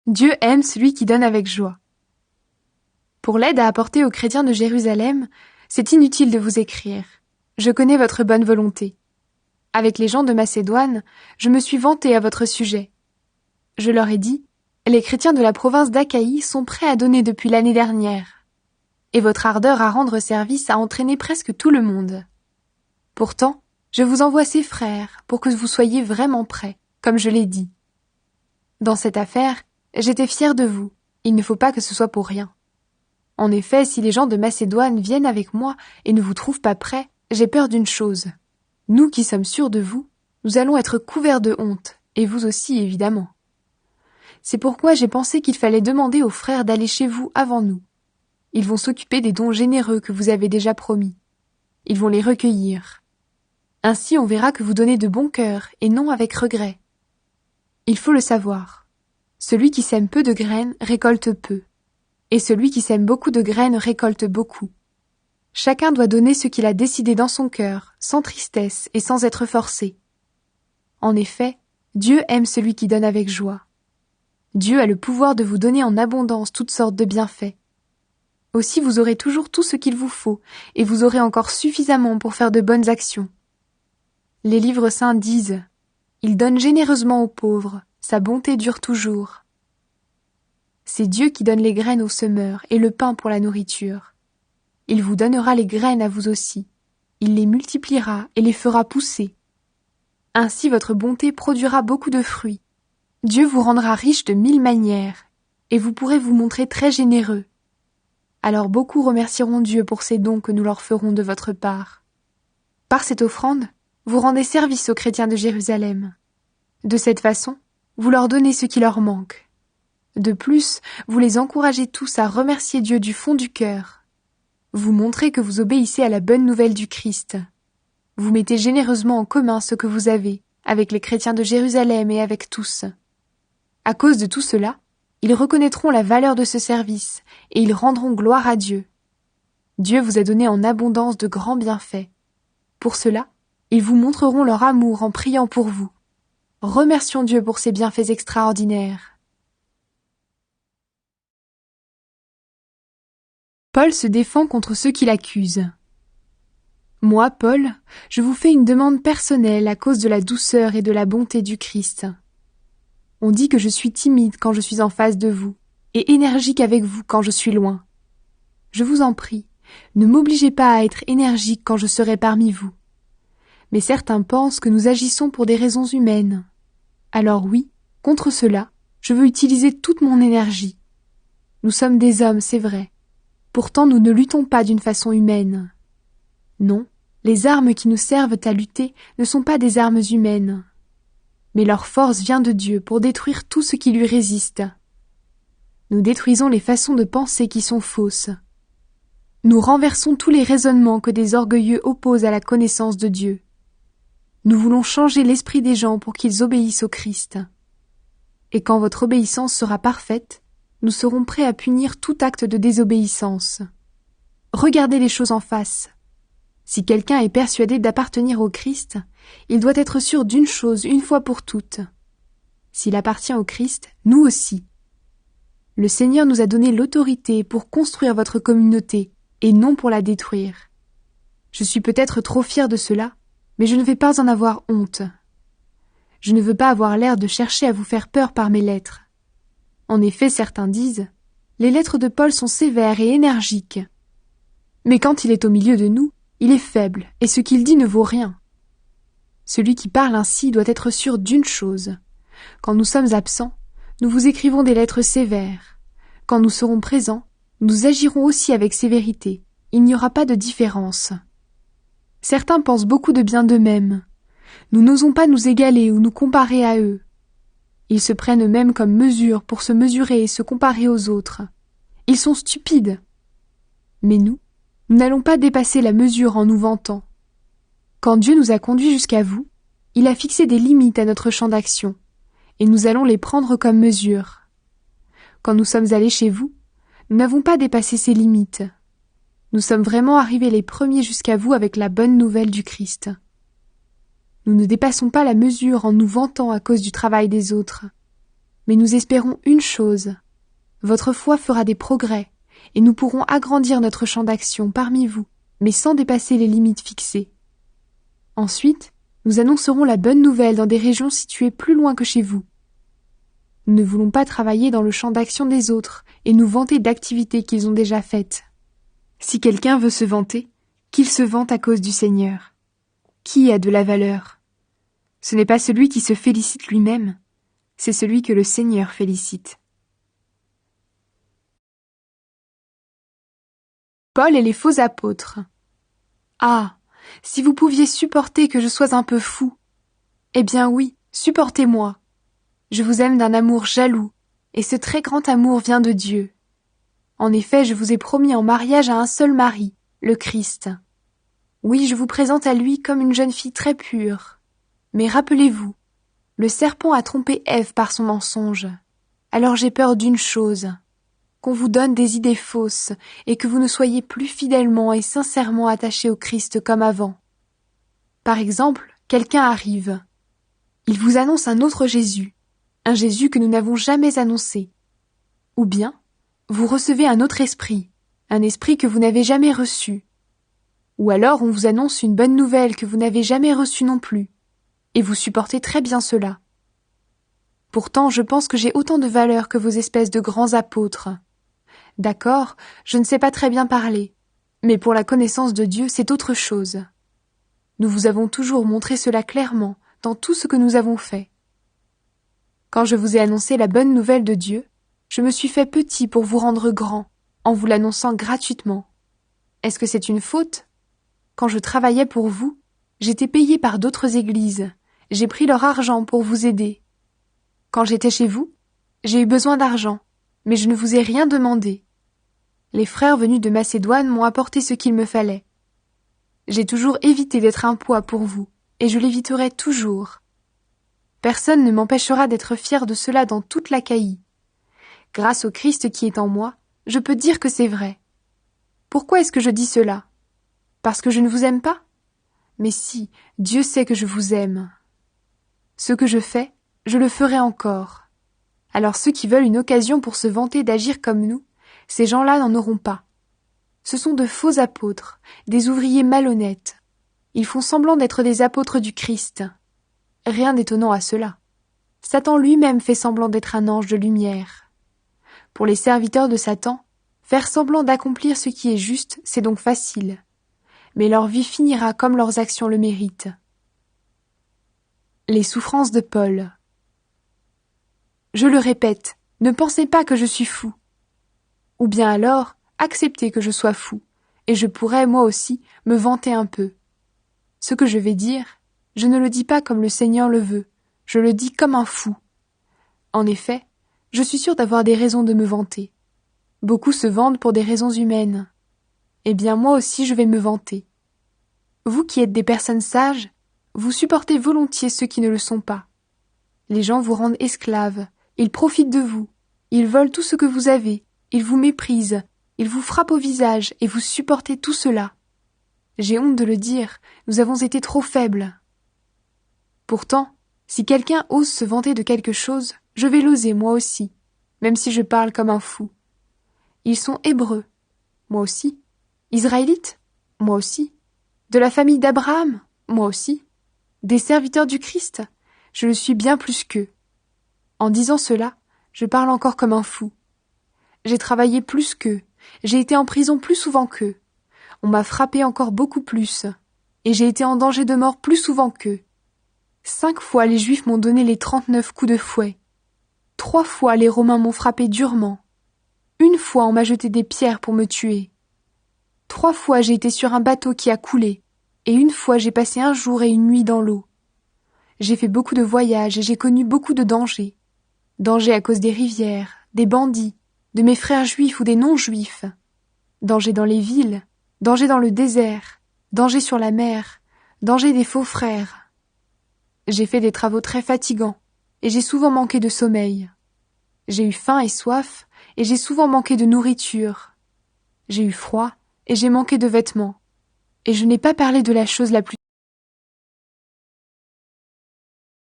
Dieu aime celui qui donne avec joie. Pour l'aide à apporter aux chrétiens de Jérusalem, c'est inutile de vous écrire. Je connais votre bonne volonté. Avec les gens de Macédoine, je me suis vanté à votre sujet. Je leur ai dit, les chrétiens de la province d'Achaïe sont prêts à donner depuis l'année dernière. Et votre ardeur à rendre service a entraîné presque tout le monde. Pourtant, je vous envoie ces frères pour que vous soyez vraiment prêts, comme je l'ai dit. Dans cette affaire, j'étais fier de vous. Il ne faut pas que ce soit pour rien. En effet, si les gens de Macédoine viennent avec moi et ne vous trouvent pas prêts, j'ai peur d'une chose. Nous qui sommes sûrs de vous, nous allons être couverts de honte, et vous aussi évidemment. C'est pourquoi j'ai pensé qu'il fallait demander aux frères d'aller chez vous avant nous. Ils vont s'occuper des dons généreux que vous avez déjà promis. Ils vont les recueillir. Ainsi on verra que vous donnez de bon cœur et non avec regret. Il faut le savoir. Celui qui sème peu de graines récolte peu, et celui qui sème beaucoup de graines récolte beaucoup. Chacun doit donner ce qu'il a décidé dans son cœur, sans tristesse et sans être forcé. En effet, Dieu aime celui qui donne avec joie. Dieu a le pouvoir de vous donner en abondance toutes sortes de bienfaits. Aussi vous aurez toujours tout ce qu'il vous faut, et vous aurez encore suffisamment pour faire de bonnes actions. Les livres saints disent « Il donne généreusement aux pauvres, sa bonté dure toujours. » C'est Dieu qui donne les graines aux semeurs et le pain pour la nourriture. Il vous donnera les graines à vous aussi. Il les multipliera et les fera pousser. Ainsi votre bonté produira beaucoup de fruits. Dieu vous rendra riche de 1000 manières, et vous pourrez vous montrer très généreux. Alors beaucoup remercieront Dieu pour ces dons que nous leur ferons de votre part. Par cette offrande, vous rendez service aux chrétiens de Jérusalem. De cette façon, vous leur donnez ce qui leur manque. De plus, vous les encouragez tous à remercier Dieu du fond du cœur. Vous montrez que vous obéissez à la bonne nouvelle du Christ. Vous mettez généreusement en commun ce que vous avez, avec les chrétiens de Jérusalem et avec tous. À cause de tout cela, ils reconnaîtront la valeur de ce service et ils rendront gloire à Dieu. Dieu vous a donné en abondance de grands bienfaits. Pour cela, ils vous montreront leur amour en priant pour vous. Remercions Dieu pour ses bienfaits extraordinaires. Paul se défend contre ceux qui l'accusent. Moi, Paul, je vous fais une demande personnelle à cause de la douceur et de la bonté du Christ. On dit que je suis timide quand je suis en face de vous, et énergique avec vous quand je suis loin. Je vous en prie, ne m'obligez pas à être énergique quand je serai parmi vous. Mais certains pensent que nous agissons pour des raisons humaines. Alors oui, contre cela, je veux utiliser toute mon énergie. Nous sommes des hommes, c'est vrai. Pourtant nous ne luttons pas d'une façon humaine. Non, les armes qui nous servent à lutter ne sont pas des armes humaines. Mais leur force vient de Dieu pour détruire tout ce qui lui résiste. Nous détruisons les façons de penser qui sont fausses. Nous renversons tous les raisonnements que des orgueilleux opposent à la connaissance de Dieu. Nous voulons changer l'esprit des gens pour qu'ils obéissent au Christ. Et quand votre obéissance sera parfaite, nous serons prêts à punir tout acte de désobéissance. Regardez les choses en face. Si quelqu'un est persuadé d'appartenir au Christ, il doit être sûr d'une chose une fois pour toutes. S'il appartient au Christ, nous aussi. Le Seigneur nous a donné l'autorité pour construire votre communauté et non pour la détruire. Je suis peut-être trop fier de cela, mais je ne vais pas en avoir honte. Je ne veux pas avoir l'air de chercher à vous faire peur par mes lettres. En effet, certains disent « Les lettres de Paul sont sévères et énergiques. » Mais quand il est au milieu de nous, il est faible et ce qu'il dit ne vaut rien. Celui qui parle ainsi doit être sûr d'une chose. Quand nous sommes absents, nous vous écrivons des lettres sévères. Quand nous serons présents, nous agirons aussi avec sévérité. Il n'y aura pas de différence. Certains pensent beaucoup de bien d'eux-mêmes. Nous n'osons pas nous égaler ou nous comparer à eux. Ils se prennent eux-mêmes comme mesure pour se mesurer et se comparer aux autres. Ils sont stupides. Mais nous n'allons pas dépasser la mesure en nous vantant. Quand Dieu nous a conduits jusqu'à vous, il a fixé des limites à notre champ d'action, et nous allons les prendre comme mesure. Quand nous sommes allés chez vous, nous n'avons pas dépassé ces limites. Nous sommes vraiment arrivés les premiers jusqu'à vous avec la bonne nouvelle du Christ. Nous ne dépassons pas la mesure en nous vantant à cause du travail des autres. Mais nous espérons une chose. Votre foi fera des progrès, et nous pourrons agrandir notre champ d'action parmi vous, mais sans dépasser les limites fixées. Ensuite, nous annoncerons la bonne nouvelle dans des régions situées plus loin que chez vous. Nous ne voulons pas travailler dans le champ d'action des autres et nous vanter d'activités qu'ils ont déjà faites. Si quelqu'un veut se vanter, qu'il se vante à cause du Seigneur. Qui a de la valeur? Ce n'est pas celui qui se félicite lui-même, c'est celui que le Seigneur félicite. Paul et les faux apôtres. Ah, si vous pouviez supporter que je sois un peu fou. Eh bien oui, supportez-moi. Je vous aime d'un amour jaloux, et ce très grand amour vient de Dieu. En effet, je vous ai promis en mariage à un seul mari, le Christ. Oui, je vous présente à lui comme une jeune fille très pure. Mais rappelez-vous, le serpent a trompé Ève par son mensonge. Alors j'ai peur d'une chose, qu'on vous donne des idées fausses et que vous ne soyez plus fidèlement et sincèrement attachés au Christ comme avant. Par exemple, quelqu'un arrive. Il vous annonce un autre Jésus, un Jésus que nous n'avons jamais annoncé. Ou bien, vous recevez un autre esprit, un esprit que vous n'avez jamais reçu. Ou alors on vous annonce une bonne nouvelle que vous n'avez jamais reçue non plus, et vous supportez très bien cela. Pourtant, je pense que j'ai autant de valeur que vos espèces de grands apôtres. D'accord, je ne sais pas très bien parler, mais pour la connaissance de Dieu, c'est autre chose. Nous vous avons toujours montré cela clairement dans tout ce que nous avons fait. Quand je vous ai annoncé la bonne nouvelle de Dieu, je me suis fait petit pour vous rendre grand, en vous l'annonçant gratuitement. Est-ce que c'est une faute? Quand je travaillais pour vous, j'étais payé par d'autres églises, j'ai pris leur argent pour vous aider. Quand j'étais chez vous, j'ai eu besoin d'argent, mais je ne vous ai rien demandé. Les frères venus de Macédoine m'ont apporté ce qu'il me fallait. J'ai toujours évité d'être un poids pour vous, et je l'éviterai toujours. Personne ne m'empêchera d'être fier de cela dans toute l'Achaïe. Grâce au Christ qui est en moi, je peux dire que c'est vrai. Pourquoi est-ce que je dis cela? Parce que je ne vous aime pas? Mais si, Dieu sait que je vous aime. Ce que je fais, je le ferai encore. Alors ceux qui veulent une occasion pour se vanter d'agir comme nous, ces gens-là n'en auront pas. Ce sont de faux apôtres, des ouvriers malhonnêtes. Ils font semblant d'être des apôtres du Christ. Rien d'étonnant à cela. Satan lui-même fait semblant d'être un ange de lumière. Pour les serviteurs de Satan, faire semblant d'accomplir ce qui est juste, c'est donc facile. Mais leur vie finira comme leurs actions le méritent. Les souffrances de Paul. Je le répète, ne pensez pas que je suis fou. Ou bien alors, acceptez que je sois fou, et je pourrais, moi aussi, me vanter un peu. Ce que je vais dire, je ne le dis pas comme le Seigneur le veut, je le dis comme un fou. En effet, je suis sûr d'avoir des raisons de me vanter. Beaucoup se vantent pour des raisons humaines. Eh bien moi aussi je vais me vanter. Vous qui êtes des personnes sages, vous supportez volontiers ceux qui ne le sont pas. Les gens vous rendent esclaves, ils profitent de vous, ils volent tout ce que vous avez, ils vous méprisent, ils vous frappent au visage et vous supportez tout cela. J'ai honte de le dire, nous avons été trop faibles. Pourtant, si quelqu'un ose se vanter de quelque chose, je vais l'oser moi aussi, même si je parle comme un fou. Ils sont hébreux, moi aussi. Israélites, moi aussi. De la famille d'Abraham, moi aussi. Des serviteurs du Christ, je le suis bien plus qu'eux. En disant cela, je parle encore comme un fou. J'ai travaillé plus qu'eux, j'ai été en prison plus souvent qu'eux. On m'a frappé encore beaucoup plus, et j'ai été en danger de mort plus souvent qu'eux. 5 fois les Juifs m'ont donné les 39 coups de fouet. 3 fois les Romains m'ont frappé durement. 1 fois on m'a jeté des pierres pour me tuer. 3 fois j'ai été sur un bateau qui a coulé, et 1 fois j'ai passé un jour et une nuit dans l'eau. J'ai fait beaucoup de voyages et j'ai connu beaucoup de dangers. Dangers à cause des rivières, des bandits, de mes frères juifs ou des non-juifs. Danger dans les villes, danger dans le désert, danger sur la mer, danger des faux frères. J'ai fait des travaux très fatigants, et j'ai souvent manqué de sommeil. J'ai eu faim et soif, et j'ai souvent manqué de nourriture. J'ai eu froid, et j'ai manqué de vêtements. Et je n'ai pas parlé de la chose la plus